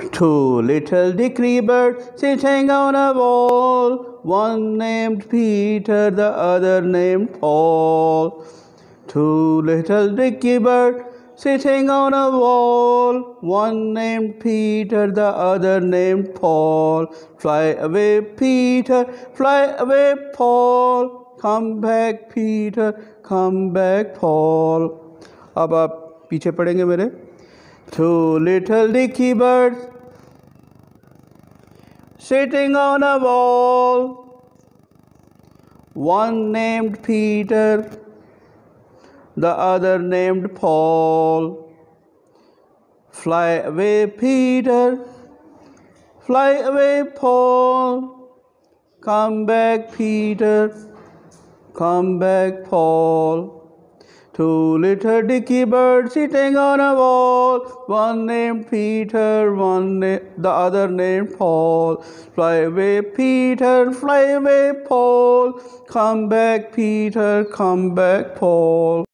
Two little Dickry birds sitting on a wall, one named Peter, the other named Paul. Two little Dickry birds sitting on a wall, one named Peter, the other named Paul. Fly away, Peter, fly away, Paul. Come back, Peter, come back, Paul. अब आप पीछे पढ़ेंगे मेरे. Two little Dickry birds sitting on a wall, one named Peter, the other named Paul. Fly away, Peter, fly away, Paul. Come back, Peter, come back, Paul. Two little Dickry birds sitting on a wall, one named Peter, the other named Paul. Fly away, Peter, fly away, Paul. Come back, Peter, come back, Paul.